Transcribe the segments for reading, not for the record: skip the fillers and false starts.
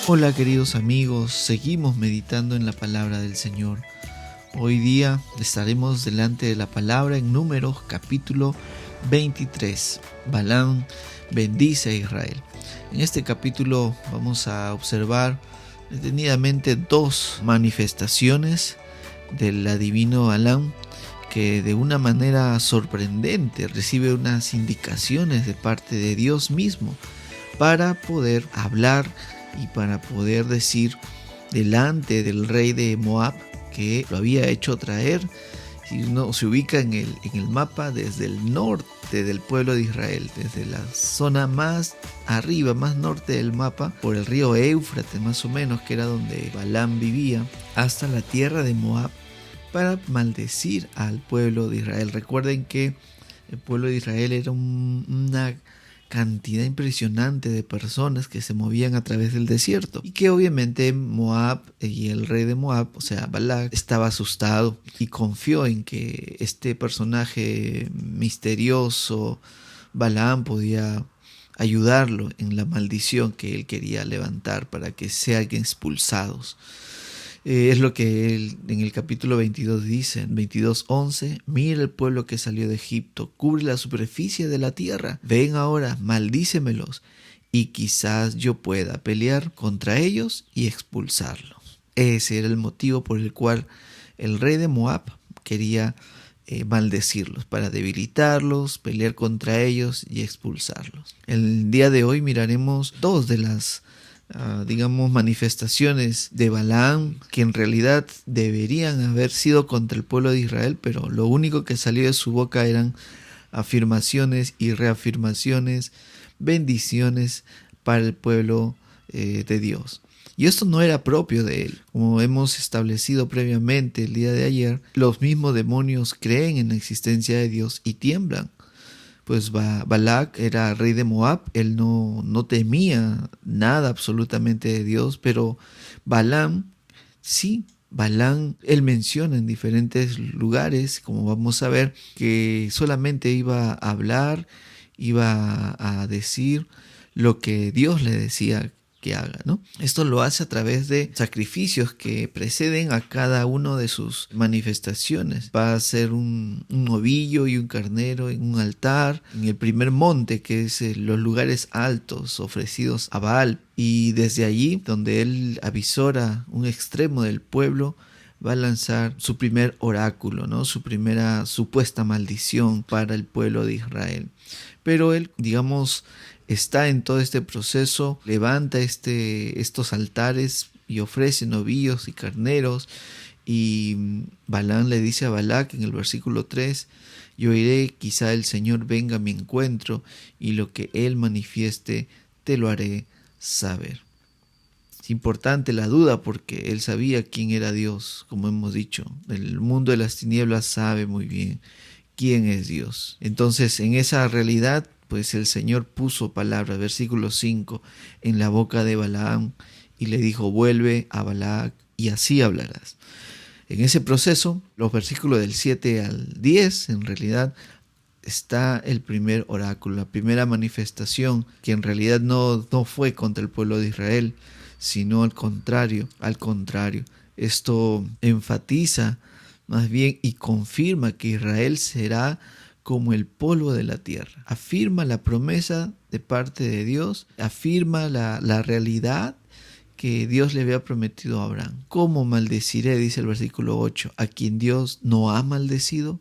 Hola queridos amigos, seguimos meditando en la palabra del Señor. Hoy día estaremos delante de la palabra en Números capítulo 23. Balaam bendice a Israel. En este capítulo vamos a observar detenidamente dos manifestaciones del adivino Balaam, que de una manera sorprendente recibe unas indicaciones de parte de Dios mismo para poder hablar y para poder decir delante del rey de Moab que lo había hecho traer. Si uno se ubica en el mapa, desde el norte del pueblo de Israel, desde la zona más arriba, más norte del mapa, por el río Éufrates más o menos, que era donde Balaam vivía, hasta la tierra de Moab, para maldecir al pueblo de Israel. Recuerden que el pueblo de Israel era una cantidad impresionante de personas que se movían a través del desierto, y que obviamente Moab y el rey de Moab, o sea Balac, estaba asustado y confió en que este personaje misterioso Balaam podía ayudarlo en la maldición que él quería levantar para que sean expulsados. Es lo que él en el capítulo 22 dice, en 22:11, mira el pueblo que salió de Egipto, cubre la superficie de la tierra, ven ahora, maldícemelos, y quizás yo pueda pelear contra ellos y expulsarlos. Ese era el motivo por el cual el rey de Moab quería maldecirlos, para debilitarlos, pelear contra ellos y expulsarlos. El día de hoy miraremos dos de las manifestaciones de Balaam, que en realidad deberían haber sido contra el pueblo de Israel, pero lo único que salió de su boca eran afirmaciones y reafirmaciones, bendiciones para el pueblo de Dios. Y esto no era propio de él. Como hemos establecido previamente el día de ayer, los mismos demonios creen en la existencia de Dios y tiemblan. Pues Balac era rey de Moab, él no temía nada absolutamente de Dios, pero Balaam, sí, Balaam, él menciona en diferentes lugares, como vamos a ver, que solamente iba a hablar, iba a decir lo que Dios le decía que haga, ¿no? Esto lo hace a través de sacrificios que preceden a cada una de sus manifestaciones. Va a ser un novillo y un carnero en un altar, en el primer monte, que es los lugares altos ofrecidos a Baal, y desde allí, donde él avisora un extremo del pueblo, va a lanzar su primer oráculo, ¿no? Su primera supuesta maldición para el pueblo de Israel. Pero él, está en todo este proceso, levanta estos altares y ofrece novillos y carneros, y Balaam le dice a Balac en el versículo 3, yo iré, quizá el Señor venga a mi encuentro, y lo que Él manifieste te lo haré saber. Es importante la duda, porque él sabía quién era Dios, como hemos dicho. El mundo de las tinieblas sabe muy bien quién es Dios. Entonces, en esa realidad, pues el Señor puso palabras, versículo 5, en la boca de Balaam, y le dijo, vuelve a Balac y así hablarás. En ese proceso, los versículos del 7 al 10, en realidad, está el primer oráculo, la primera manifestación, que en realidad no fue contra el pueblo de Israel, sino al contrario. Esto enfatiza más bien y confirma que Israel será como el polvo de la tierra. Afirma la promesa de parte de Dios, afirma la realidad que Dios le había prometido a Abraham. ¿Cómo maldeciré, dice el versículo 8, a quien Dios no ha maldecido?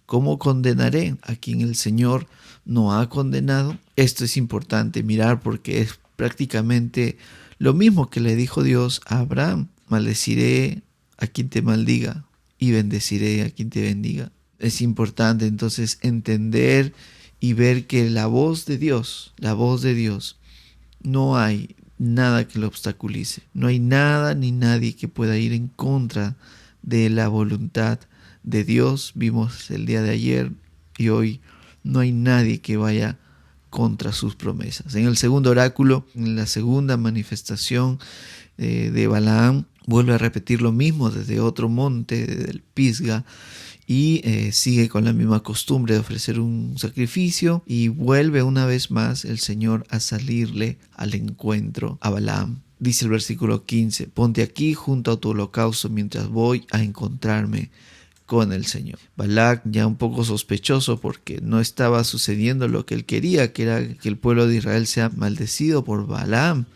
¿Cómo condenaré a quien el Señor no ha condenado? Esto es importante mirar, porque es prácticamente lo mismo que le dijo Dios a Abraham. Maldeciré a quien te maldiga y bendeciré a quien te bendiga. Es importante entonces entender y ver que la voz de Dios, no hay nada que lo obstaculice. No hay nada ni nadie que pueda ir en contra de la voluntad de Dios. Vimos el día de ayer y hoy, no hay nadie que vaya contra sus promesas. En el segundo oráculo, en la segunda manifestación de Balaam, vuelve a repetir lo mismo desde otro monte, desde el Pisga, y sigue con la misma costumbre de ofrecer un sacrificio, y vuelve una vez más el Señor a salirle al encuentro a Balaam. dice el versículo 15, ponte aquí junto a tu holocausto mientras voy a encontrarme con el Señor. Balac, ya un poco sospechoso porque no estaba sucediendo lo que él quería, que era que el pueblo de Israel sea maldecido por Balaam.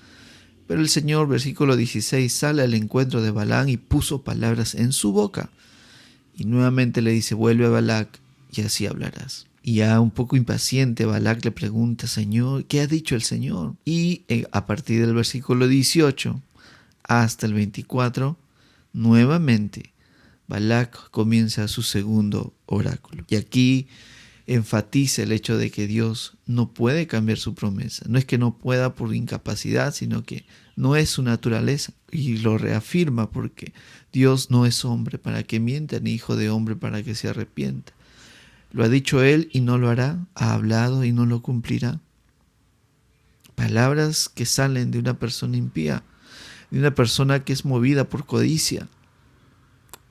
Pero el Señor, versículo 16, sale al encuentro de Balaam y puso palabras en su boca. Y nuevamente le dice, vuelve a Balac y así hablarás. Y ya un poco impaciente, Balac le pregunta, Señor, ¿qué ha dicho el Señor? Y a partir del versículo 18 hasta el 24, nuevamente Balac comienza su segundo oráculo. Y aquí enfatiza el hecho de que Dios no puede cambiar su promesa. No es que no pueda por incapacidad, sino que no es su naturaleza. Y lo reafirma porque Dios no es hombre para que mienta, ni hijo de hombre para que se arrepienta. Lo ha dicho él y no lo hará. Ha hablado y no lo cumplirá. Palabras que salen de una persona impía, de una persona que es movida por codicia.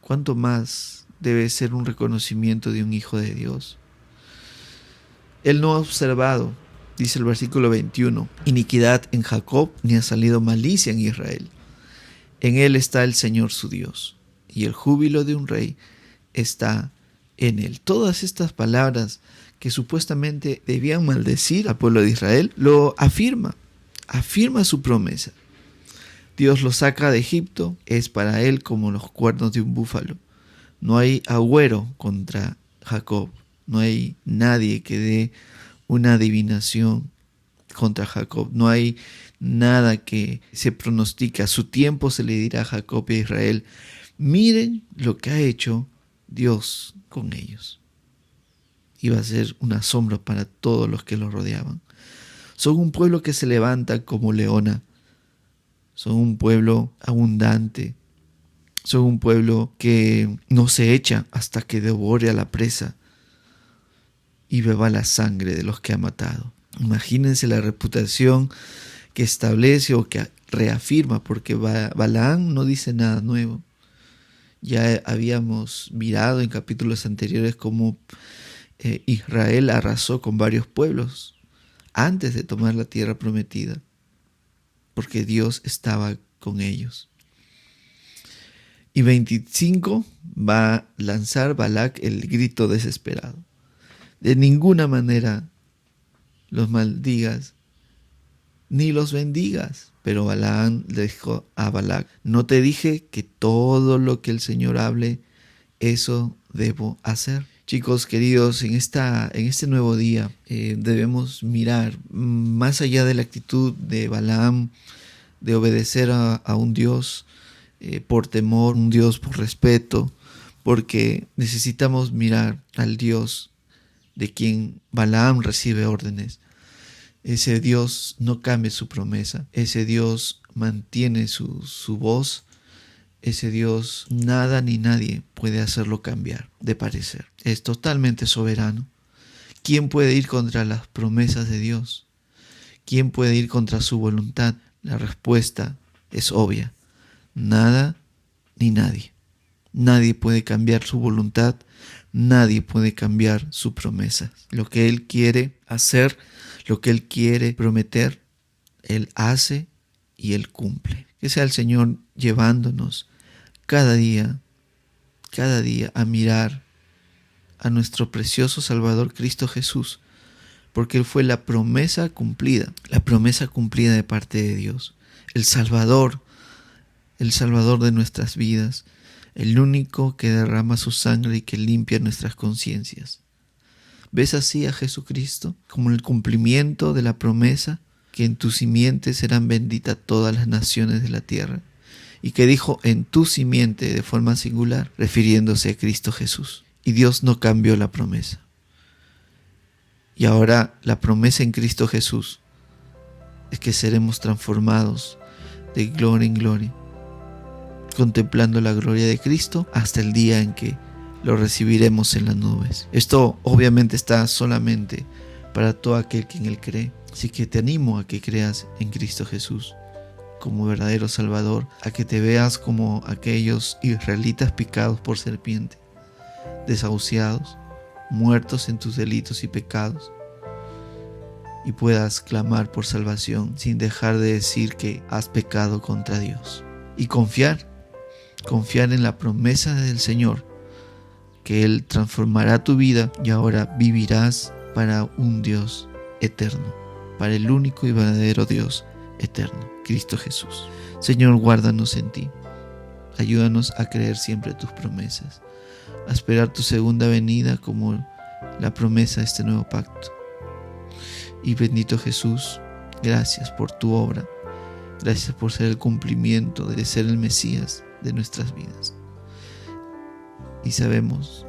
¿Cuánto más debe ser un reconocimiento de un hijo de Dios? Él no ha observado, dice el versículo 21, iniquidad en Jacob, ni ha salido malicia en Israel. En él está el Señor su Dios, y el júbilo de un rey está en él. Todas estas palabras que supuestamente debían maldecir al pueblo de Israel, lo afirma su promesa. Dios lo saca de Egipto, es para él como los cuernos de un búfalo. No hay agüero contra Jacob, no hay nadie que dé una adivinación contra Jacob, no hay nada que se pronostica. A su tiempo se le dirá a Jacob y a Israel, miren lo que ha hecho Dios con ellos. Iba a ser un asombro para todos los que los rodeaban. Son un pueblo que se levanta como leona. Son un pueblo abundante. Son un pueblo que no se echa hasta que devore a la presa y beba la sangre de los que ha matado. Imagínense la reputación que establece o que reafirma, porque Balaam no dice nada nuevo. Ya habíamos mirado en capítulos anteriores cómo Israel arrasó con varios pueblos antes de tomar la tierra prometida, porque Dios estaba con ellos. Y 25 va a lanzar Balac el grito desesperado. De ninguna manera los maldigas ni los bendigas. Pero Balaam le dijo a Balac, no te dije que todo lo que el Señor hable, eso debo hacer. Chicos queridos, en este nuevo día debemos mirar más allá de la actitud de Balaam de obedecer a un Dios por temor, un Dios por respeto, porque necesitamos mirar al Dios de quien Balaam recibe órdenes. Ese Dios no cambia su promesa, ese Dios mantiene su voz, ese Dios nada ni nadie puede hacerlo cambiar de parecer. Es totalmente soberano. ¿Quién puede ir contra las promesas de Dios? ¿Quién puede ir contra su voluntad? La respuesta es obvia. Nada ni nadie. Nadie puede cambiar su voluntad, nadie puede cambiar su promesa. Lo que Él quiere hacer, lo que Él quiere prometer, Él hace y Él cumple. Que sea el Señor llevándonos cada día a mirar a nuestro precioso Salvador Cristo Jesús, porque Él fue la promesa cumplida de parte de Dios, el Salvador de nuestras vidas, el único que derrama su sangre y que limpia nuestras conciencias. ¿Ves así a Jesucristo como el cumplimiento de la promesa que en tu simiente serán benditas todas las naciones de la tierra? Y que dijo en tu simiente de forma singular, refiriéndose a Cristo Jesús. Y Dios no cambió la promesa. Y ahora la promesa en Cristo Jesús es que seremos transformados de gloria en gloria, contemplando la gloria de Cristo hasta el día en que lo recibiremos en las nubes. Esto obviamente está solamente para todo aquel que en Él cree. Así que te animo a que creas en Cristo Jesús como verdadero Salvador, a que te veas como aquellos israelitas picados por serpiente, desahuciados, muertos en tus delitos y pecados, y puedas clamar por salvación sin dejar de decir que has pecado contra Dios. Y confiar en la promesa del Señor, que Él transformará tu vida y ahora vivirás para un Dios eterno, para el único y verdadero Dios eterno, Cristo Jesús. Señor, guárdanos en ti. Ayúdanos a creer siempre tus promesas, a esperar tu segunda venida como la promesa de este nuevo pacto. Y bendito Jesús, gracias por tu obra, gracias por ser el cumplimiento de ser el Mesías de nuestras vidas. Y sabemos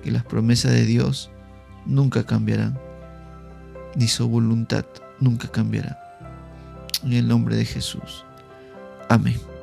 que las promesas de Dios nunca cambiarán, ni su voluntad nunca cambiará. En el nombre de Jesús. Amén.